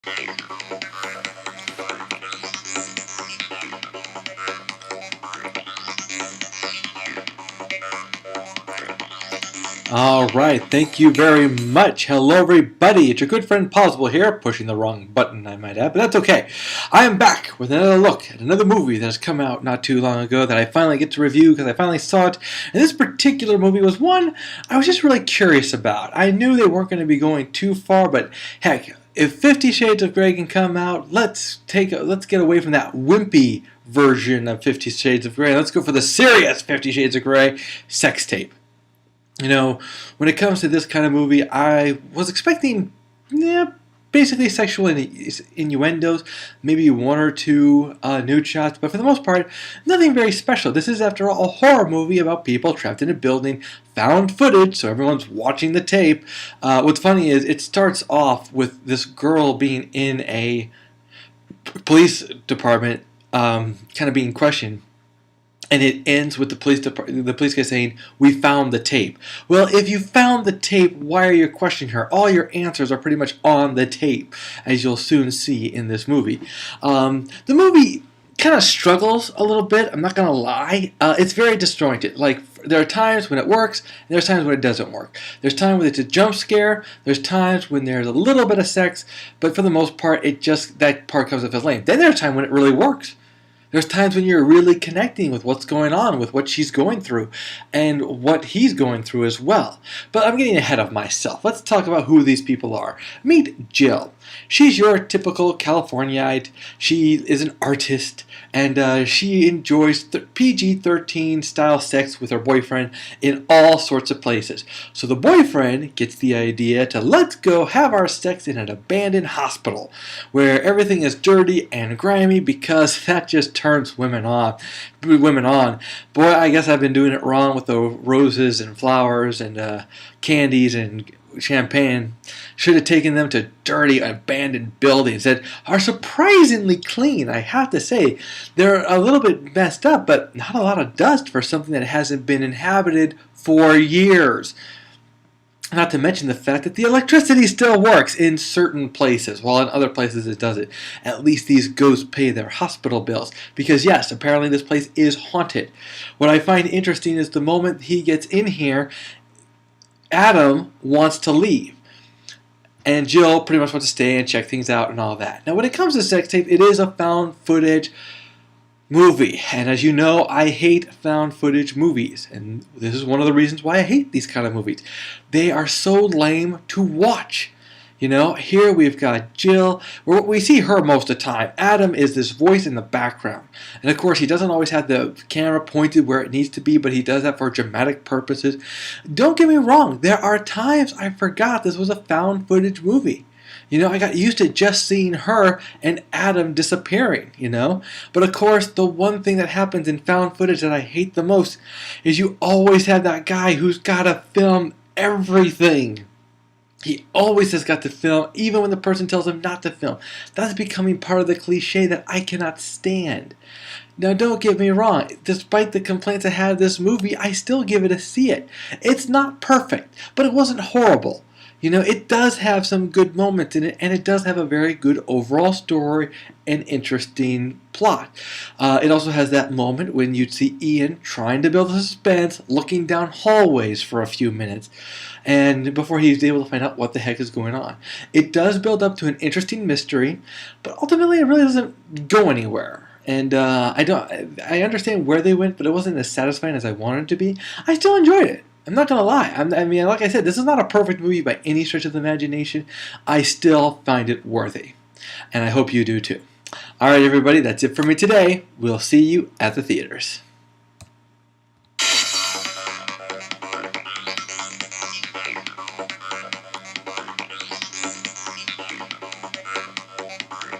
All right, thank you very much. Hello, everybody. It's your good friend Pozzible here, pushing the wrong button, I might add, but that's okay. I am back with another look at another movie that has come out not too long ago that I finally get to review because I finally saw it. And this particular movie was one I was just really curious about. I knew they weren't going to be going too far, but heck, if 50 Shades of Grey can come out, let's get away from that wimpy version of 50 Shades of Grey. Let's go for the serious 50 Shades of Grey sex tape. You know, when it comes to this kind of movie, I was expecting, basically sexual innuendos, maybe one or two nude shots, but for the most part, nothing very special. This is, after all, a horror movie about people trapped in a building, found footage, so everyone's watching the tape. What's funny is it starts off with this girl being in a police department, kind of being questioned. And it ends with the police guy saying, "We found the tape." Well, if you found the tape, why are you questioning her? All your answers are pretty much on the tape, as you'll soon see in this movie. The movie kind of struggles a little bit, I'm not going to lie. It's very disjointed. Like, there are times when it works, and there's times when it doesn't work. There's times when it's a jump scare, there's times when there's a little bit of sex, but for the most part, that part comes off as lame. Then there's a time when it really works. There's times when you're really connecting with what's going on, with what she's going through, and what he's going through as well. But I'm getting ahead of myself. Let's talk about who these people are. Meet Jill. She's your typical Californiite. She is an artist, and she enjoys PG-13 style sex with her boyfriend in all sorts of places. So the boyfriend gets the idea to, let's go have our sex in an abandoned hospital where everything is dirty and grimy, because that just turns women on. Boy, I guess I've been doing it wrong with the roses and flowers and candies and champagne. Should have taken them to dirty, abandoned buildings that are surprisingly clean, I have to say. They're a little bit messed up, but not a lot of dust for something that hasn't been inhabited for years. Not to mention the fact that the electricity still works in certain places, while in other places it doesn't. At least these ghosts pay their hospital bills. Because yes, apparently this place is haunted. What I find interesting is the moment he gets in here, Adam wants to leave. And Jill pretty much wants to stay and check things out and all that. Now when it comes to sex tape, it is a found footage movie. And as you know, I hate found footage movies. And this is one of the reasons why I hate these kind of movies. They are so lame to watch. You know, here we've got Jill. We see her most of the time. Adam is this voice in the background. And of course, he doesn't always have the camera pointed where it needs to be, but he does that for dramatic purposes. Don't get me wrong. There are times I forgot this was a found footage movie. You know, I got used to just seeing her and Adam disappearing, you know. But of course, the one thing that happens in found footage that I hate the most is you always have that guy who's got to film everything. He always has got to film, even when the person tells him not to film. That's becoming part of the cliche that I cannot stand. Now, don't get me wrong. Despite the complaints I had of this movie, I still give it a see it. It's not perfect, but it wasn't horrible. You know, it does have some good moments in it, and it does have a very good overall story and interesting plot. It also has that moment when you'd see Ian trying to build a suspense, looking down hallways for a few minutes, and before he's able to find out what the heck is going on. It does build up to an interesting mystery, but ultimately it really doesn't go anywhere. And I understand where they went, but it wasn't as satisfying as I wanted it to be. I still enjoyed it. I'm not going to lie. I mean, like I said, this is not a perfect movie by any stretch of the imagination. I still find it worthy. And I hope you do too. All right, everybody, that's it for me today. We'll see you at the theaters.